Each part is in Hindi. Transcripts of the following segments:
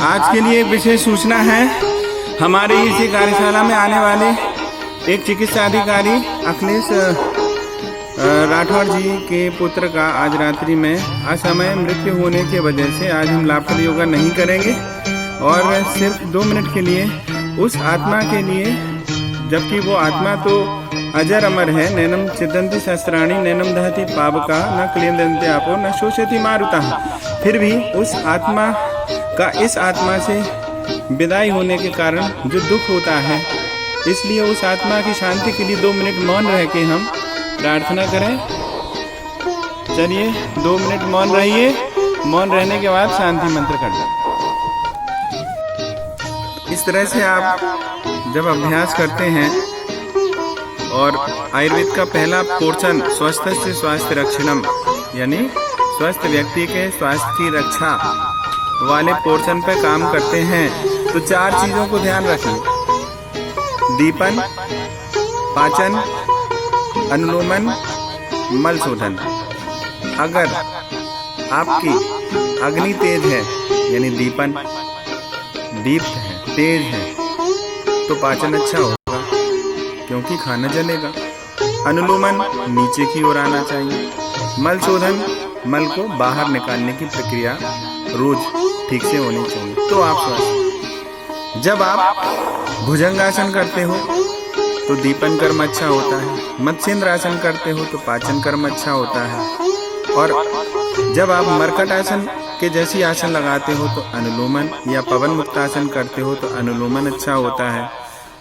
आज के लिए एक विशेष सूचना है। हमारे इसी कार्यशाला में आने वाले एक चिकित्सा अधिकारी अखिलेश राठौर जी के पुत्र का आज रात्रि में असमय मृत्यु होने की वजह से आज हम लाफल योगा नहीं करेंगे और सिर्फ 2 मिनट के लिए उस आत्मा के लिए, जबकि वो आत्मा तो अजर अमर है। नैनम चिदंती शस्त्राणी नैनम दहती पावका न क्लियंदन्ते आपो न शोषयति मारुता। फिर भी उस आत्मा का इस आत्मा से विदाई होने के कारण जो दुख होता है, इसलिए उस आत्मा की शांति के लिए 2 मिनट मौन रह के हम प्रार्थना करें। चलिए 2 मिनट मौन रहिए। मौन रहने के बाद शांति मंत्र करना। इस तरह से आप जब अभ्यास करते हैं और आयुर्वेद का पहला पोर्शन स्वस्थ से स्वास्थ्य रक्षणम, यानी स्वस्थ व्यक्ति के स्वास्थ्य की रक्षा वाले पोर्शन पर काम करते हैं, तो 4 चीजों को ध्यान रखें। दीपन, पाचन, अनुलोमन, मल शोधन। अगर आपकी अग्नि तेज है, यानी दीपन दीप्त है, तेज है, तो पाचन अच्छा होगा क्योंकि खाना जलेगा। अनुलोमन नीचे की ओर आना चाहिए। मल शोधन, मल को बाहर निकालने की प्रक्रिया रोज ठीक से होनी चाहिए, तो आप स्वस्थ। जब आप भुजंगासन करते हो तो दीपन कर्म अच्छा होता है। मत्स्येंद्रासन करते हो तो पाचन कर्म अच्छा होता है। और जब आप मरकट आसन के जैसी आसन लगाते हो तो अनुलोमन, या पवन मुक्तासन करते हो तो अनुलोमन अच्छा होता है।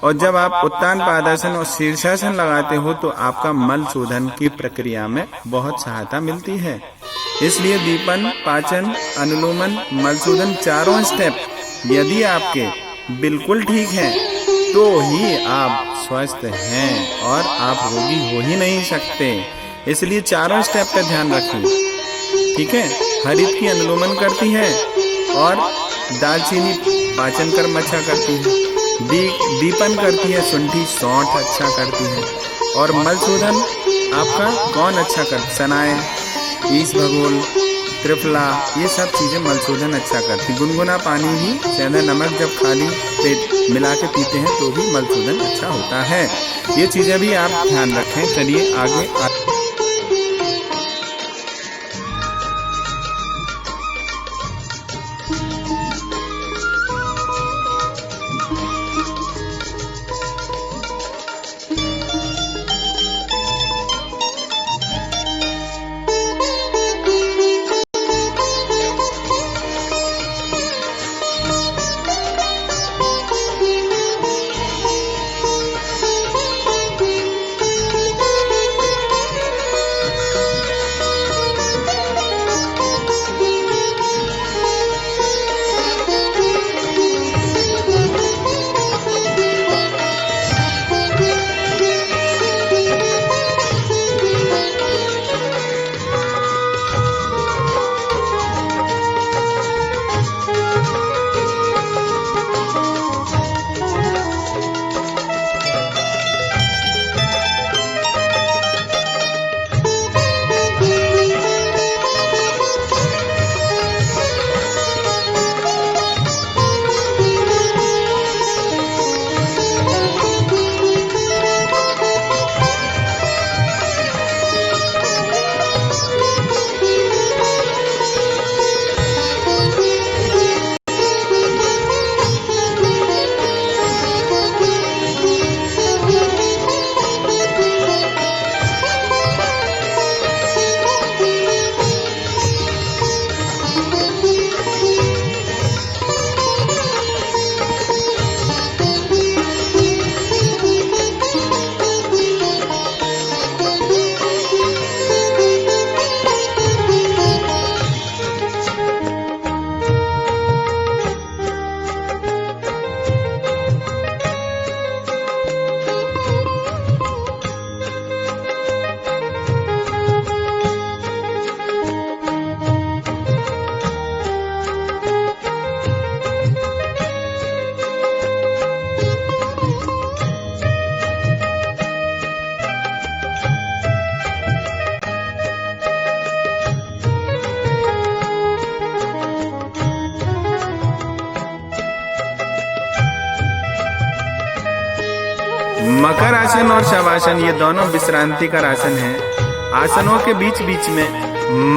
और जब आप उत्तान पादासन और शीर्षासन लगाते हो तो आपका मल शोधन की प्रक्रिया में बहुत सहायता मिलती है। इसलिए दीपन, पाचन, अनुलोमन, मल शोधन, चारों स्टेप यदि आपके बिल्कुल ठीक हैं तो ही आप स्वस्थ हैं और आप रोगी हो ही नहीं सकते। इसलिए चारों स्टेप का ध्यान रखिए, ठीक है। हरित की अनुलोमन करती है और दालचीनी पाचन कर्म अच्छा करती है। दीपन करती है शुंठी, सौंठ अच्छा करती है। और मल शोधन आपका कौन अच्छा करती? सनाए, ईसबगोल, त्रिफला, ये सब चीज़ें मल शोधन अच्छा करती। गुनगुना पानी भी, सेंधा नमक जब खाली पेट मिला के पीते हैं तो भी मल शोधन अच्छा होता है। ये चीज़ें भी आप ध्यान रखें। चलिए आगे मकर आसन और शवासन ये दोनों विश्रांति का आसन है। आसनों के बीच बीच में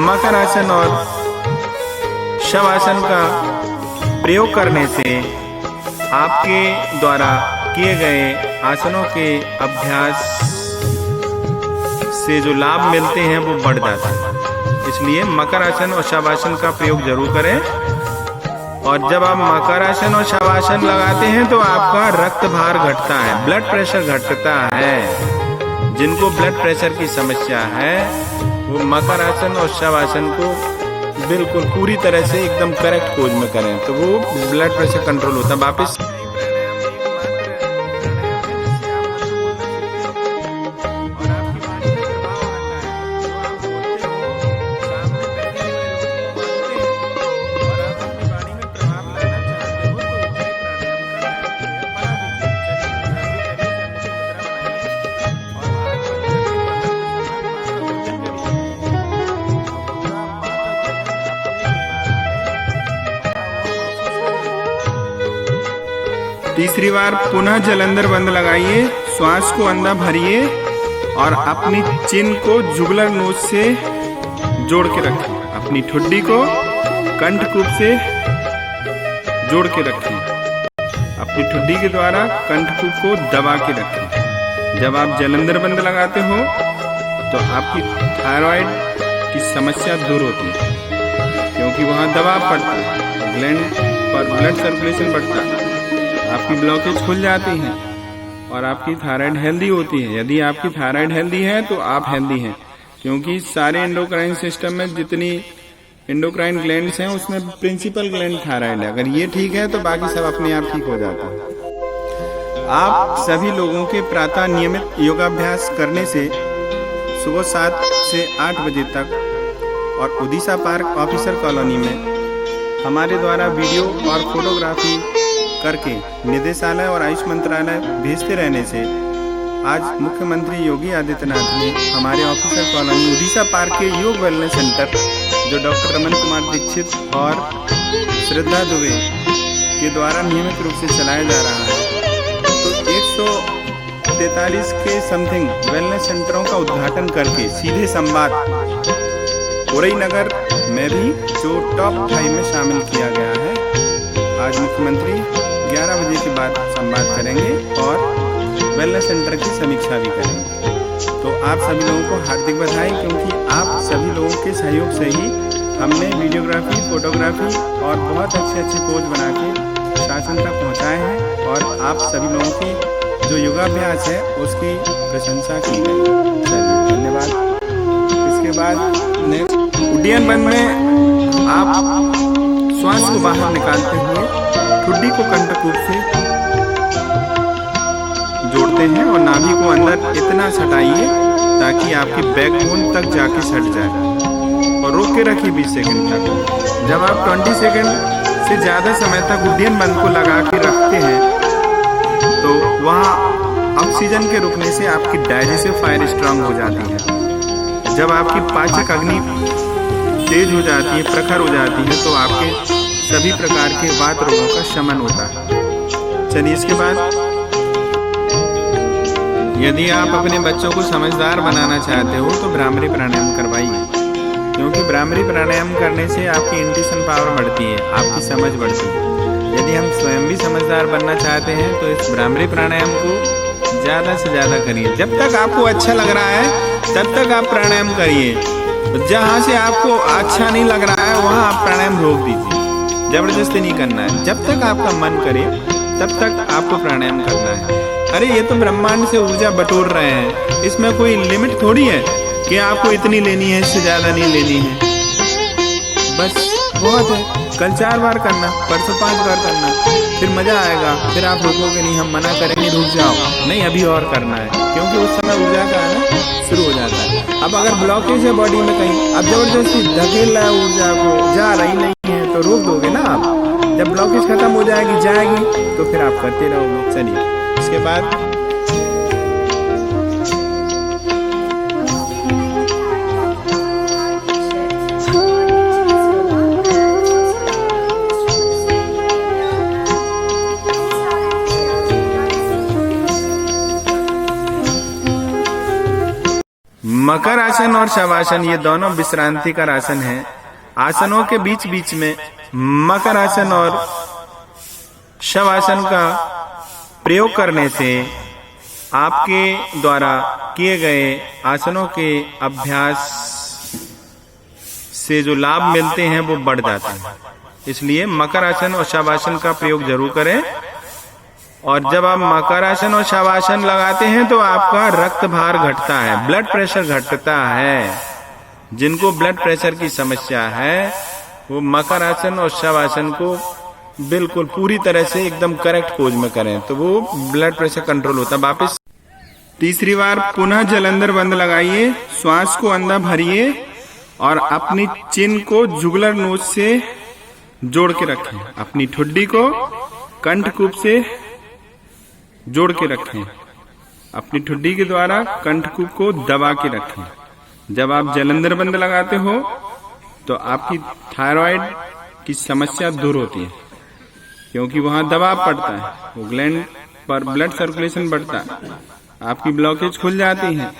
मकर आसन और शवासन का प्रयोग करने से आपके द्वारा किए गए आसनों के अभ्यास से जो लाभ मिलते हैं वो बढ़ जाता है। इसलिए मकर आसन और शवासन का प्रयोग जरूर करें। और जब आप मकर आसन और शवासन लगाते हैं तो आपका रक्त भार घटता है, ब्लड प्रेशर घटता है। जिनको ब्लड प्रेशर की समस्या है वो मकर आसन और शवासन को बिल्कुल पूरी तरह से एकदम करेक्ट पोज में करें तो वो ब्लड प्रेशर कंट्रोल होता है। वापस तीसरी बार पुनः जल अंदर बंद लगाइए, श्वास को अंदर भरिए और अपनी चिन को जुगलर नोज से जोड़ के रखिए। अपनी ठुड्डी को कंठकूप से जोड़ के रखिए। अपनी ठुड्डी के द्वारा कंठकूप को दबा के रखें। जब आप जल अंदर बंद लगाते हो तो आपकी थायराइड की समस्या दूर होती है, क्योंकि वहाँ दबाव पड़ता है, ग्लैंड पर ब्लड सर्कुलेशन बढ़ता है, आपकी ब्लॉकेज खुल जाती है और आपकी थायराइड हेल्दी होती है। यदि आपकी थायराइड हेल्दी है तो आप हेल्दी हैं, क्योंकि सारे एंडोक्राइन सिस्टम में जितनी एंडोक्राइन ग्लैंड्स हैं उसमें प्रिंसिपल ग्लैंड थायराइड है। अगर ये ठीक है तो बाकी सब अपने आप ठीक हो जाता है। आप सभी लोगों के प्रातः नियमित योगाभ्यास करने से सुबह 7 से 8 बजे तक और उड़ीसा पार्क ऑफिसर कॉलोनी में हमारे द्वारा वीडियो और फोटोग्राफी करके निदेशालय और आयुष मंत्रालय भेजते रहने से आज मुख्यमंत्री योगी आदित्यनाथ ने हमारे ऑफिसर कॉलोनी उड़ीसा पार्क के योग वेलनेस सेंटर, जो डॉक्टर रमन कुमार दीक्षित और श्रद्धा दुबे के द्वारा नियमित रूप से चलाया जा रहा है, तो 143 के समथिंग वेलनेस सेंटरों का उद्घाटन करके सीधे संवाद उरई नगर में भी जो टॉप 5 में शामिल किया गया है। आज मुख्यमंत्री 11 बजे के बाद संवाद करेंगे और वेलनेस सेंटर की समीक्षा भी करेंगे। तो आप सभी लोगों को हार्दिक बधाई, क्योंकि आप सभी लोगों के सहयोग से ही हमने वीडियोग्राफी, फोटोग्राफी और बहुत अच्छे पोज बना के शासन तक पहुंचाए हैं और आप सभी लोगों की जो योगाभ्यास है उसकी प्रशंसा की गई। चलिए धन्यवाद। इसके बाद नेक्स्ट उड्डयन बंद में आप श्वास को बाहर निकालते हुए ठुड्डी को कंठकूप से जोड़ते हैं और नाभि को अंदर इतना सटाइए ताकि आपकी बैकबोन तक जाके सट जाए और रोक के रखिए 20 सेकंड तक। जब आप 20 सेकंड से ज़्यादा समय तक उड्डयन बंद को लगा के रखते हैं तो वहाँ ऑक्सीजन के रुकने से आपकी डाइजेस्टिव फायर स्ट्रांग हो जाती है। जब आपकी पाचक अग्नि तेज हो जाती है, प्रखर हो जाती है, तो आपके सभी प्रकार के वात रोगों का शमन होता है। चलिए इसके बाद यदि आप अपने बच्चों को समझदार बनाना चाहते हो तो भ्रामरी प्राणायाम करवाइए, क्योंकि भ्रामरी प्राणायाम करने से आपकी इंट्यूशन पावर बढ़ती है, आपकी समझ बढ़ती है। यदि हम स्वयं भी समझदार बनना चाहते हैं तो इस भ्रामरी प्राणायाम को ज़्यादा से ज़्यादा करिए। जब तक आपको अच्छा लग रहा है तब तक आप प्राणायाम करिए। जहाँ से आपको अच्छा नहीं लग रहा है वहाँ आप प्राणायाम रोक दीजिए, जबरदस्ती नहीं करना है। जब तक आपका मन करे तब तक आपको प्राणायाम करना है। अरे ये तो ब्रह्मांड से ऊर्जा बटोर रहे हैं, इसमें कोई लिमिट थोड़ी है कि आपको इतनी लेनी है, इससे ज़्यादा नहीं लेनी है। बस बहुत है, कल 4 बार करना, परसों 5 बार करना, फिर मज़ा आएगा। फिर आप रुकोगे नहीं, हम मना करेंगे रुक जाओ, नहीं अभी और करना है, क्योंकि उस समय ऊर्जा का आना शुरू हो जाता है। अब अगर ब्लॉकेज है बॉडी में कहीं, अब जबरदस्ती धकेल रहा है ऊर्जा को, जा रही नहीं है तो रोक दोगे ना आप। जब ब्लॉकेज खत्म हो जाएगी तो फिर आप करते रहोगे। चलिए इसके बाद मकर आसन और शवासन ये दोनों विश्रांति का आसन है। आसनों के बीच बीच में मकर आसन और शवासन का प्रयोग करने से आपके द्वारा किए गए आसनों के अभ्यास से जो लाभ मिलते हैं वो बढ़ जाता है। इसलिए मकर आसन और शवासन का प्रयोग जरूर करें। और जब आप मकर आसन और शवासन लगाते हैं तो आपका रक्त भार घटता है, ब्लड प्रेशर घटता है। जिनको ब्लड प्रेशर की समस्या है वो मकर आसन और शवासन को बिल्कुल पूरी तरह से एकदम करेक्ट पोज में करें तो वो ब्लड प्रेशर कंट्रोल होता है। वापस तीसरी बार पुनः जलंधर बंद लगाइए, श्वास को अंदर भरिए और अपनी चिन को जुगलर नोज से जोड़ के रखें। अपनी ठुड्डी को कंठकूप से जोड़ के रखें। अपनी ठुड्डी के द्वारा कंठकूप को दबा के रखें। जब आप जलंधर बंद लगाते हो तो आपकी थायराइड की समस्या दूर होती है, क्योंकि वहां दबाव पड़ता है, वो ग्लैंड पर ब्लड सर्कुलेशन बढ़ता है, आपकी ब्लॉकेज खुल जाती है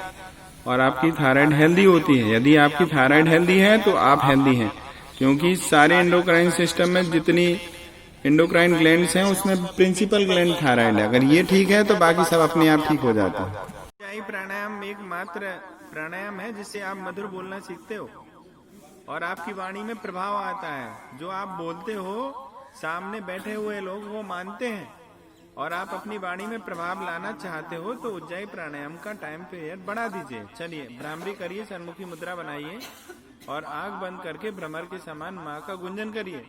और आपकी थायराइड हेल्दी होती है। यदि आपकी थायराइड हेल्दी है तो आप हेल्दी हैं, क्योंकि सारे एंडोक्राइन सिस्टम में जितनी एंडोक्राइन ग्लैंड्स हैं उसमें प्रिंसिपल ग्लैंड थायराइड है। अगर ये ठीक है तो बाकी सब अपने आप ठीक हो जाता है। ऊंचाई प्राणायाम एकमात्र प्राणायाम है जिससे आप मधुर बोलना सीखते हो और आपकी वाणी में प्रभाव आता है। जो आप बोलते हो सामने बैठे हुए लोग वो मानते हैं और आप अपनी वाणी में प्रभाव लाना चाहते हो तो उज्जाई प्राणायाम का टाइम पीरियड बढ़ा दीजिए। चलिए भ्रामरी करिए, सन्मुखी मुद्रा बनाइए और आंख बंद करके भ्रमर के समान माँ का गुंजन करिए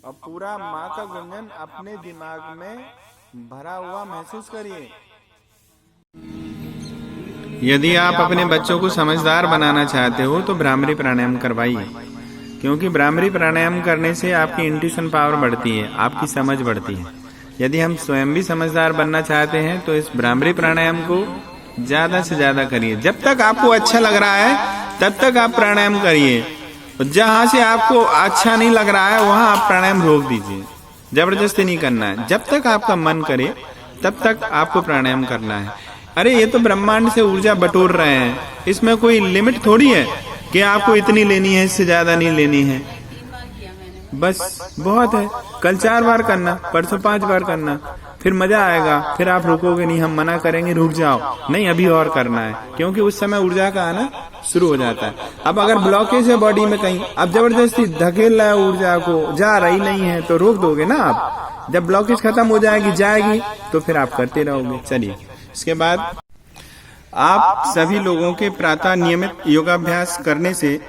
और पूरा माँ का गुंजन अपने दिमाग में भरा हुआ महसूस करिए। यदि आप अपने बच्चों को समझदार बनाना चाहते हो तो भ्रामरी प्राणायाम करवाइए, क्योंकि भ्रामरी प्राणायाम करने से आपकी इंट्यूशन पावर बढ़ती है, आपकी समझ बढ़ती है। यदि हम स्वयं भी समझदार बनना चाहते हैं तो इस भ्रामरी प्राणायाम को ज्यादा से ज्यादा करिए। जब तक आपको अच्छा लग रहा है तब तक आप प्राणायाम करिए, जहां से आपको अच्छा नहीं लग रहा है वहां आप प्राणायाम रोक दीजिए। जबरदस्ती नहीं करना है, जब तक आपका मन करे तब तक आपको प्राणायाम करना है। अरे ये तो ब्रह्मांड से ऊर्जा बटोर रहे हैं, इसमें कोई लिमिट थोड़ी है कि आपको इतनी लेनी है, इससे ज्यादा नहीं लेनी है। बस बहुत है। कल 4 बार करना, परसों 5 बार करना, फिर मजा आएगा। फिर आप रुकोगे नहीं, हम मना करेंगे रुक जाओ, नहीं अभी और करना है, क्योंकि उस समय ऊर्जा का आना शुरू हो जाता है। अब अगर ब्लॉकेज है बॉडी में कहीं, अब जबरदस्ती धकेल रहा है ऊर्जा को, जा रही नहीं है तो रोक दोगे ना आप। जब ब्लॉकेज खत्म हो जाएगी तो फिर आप करते रहोगे। चलिए इसके बाद आप सभी लोगों के प्रातः नियमित योगाभ्यास करने से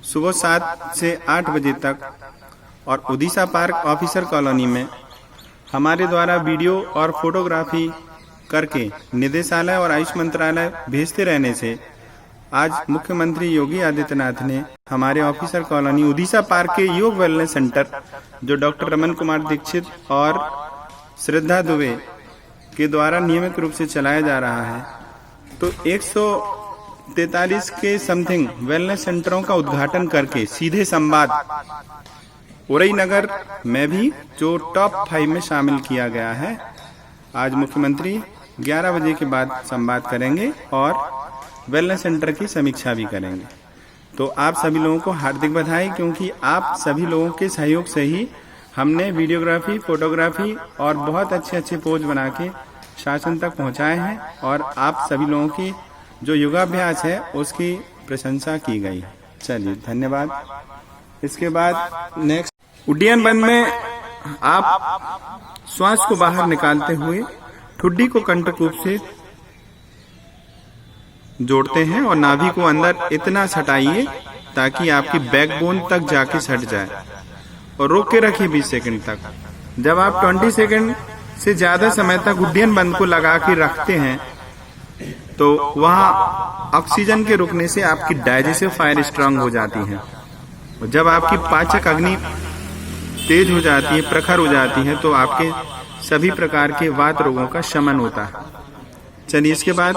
सुबह 7 से 8 बजे तक और उड़ीसा पार्क ऑफिसर कॉलोनी में हमारे द्वारा वीडियो और फोटोग्राफी करके निदेशालय और आयुष मंत्रालय भेजते रहने से आज मुख्यमंत्री योगी आदित्यनाथ ने हमारे ऑफिसर कॉलोनी उड़ीसा पार्क के योग वेलनेस सेंटर, जो डॉक्टर रमन कुमार दीक्षित और श्रद्धा दुबे के द्वारा नियमित रूप से चलाया जा रहा है, तो 143 के समथिंग वेलनेस सेंटरों का उद्घाटन करके सीधे संवाद उरई नगर में भी जो टॉप 5 में शामिल किया गया है। आज मुख्यमंत्री 11 बजे के बाद संवाद करेंगे और वेलनेस सेंटर की समीक्षा भी करेंगे। तो आप सभी लोगों को हार्दिक बधाई, क्योंकि आप सभी लोगों के सहयोग से ही हमने वीडियोग्राफी, फोटोग्राफी और बहुत अच्छे पोज बना के शासन तक पहुंचाए हैं और आप सभी लोगों की जो योगाभ्यास है उसकी प्रशंसा की गई। चलिए धन्यवाद। इसके बाद नेक्स्ट उड्डयन बंद में आप श्वास को बाहर निकालते हुए ठुड्डी को कंठकूप से जोड़ते हैं और नाभि को अंदर इतना सटाइए ताकि आपकी बैकबोन तक जाके सट जाए और रोक के रखिए 20 सेकंड तक। जब आप 20 सेकंड से ज्यादा समय तक उड्डयन बंद को लगा के रखते हैं तो वहां ऑक्सीजन के रुकने से आपकी डाइजेस्टिव फायर स्ट्रांग हो जाती है। जब आपकी पाचक अग्नि तेज हो जाती है, प्रखर हो जाती है, तो आपके सभी प्रकार के वात रोगों का शमन होता है। चलिए इसके बाद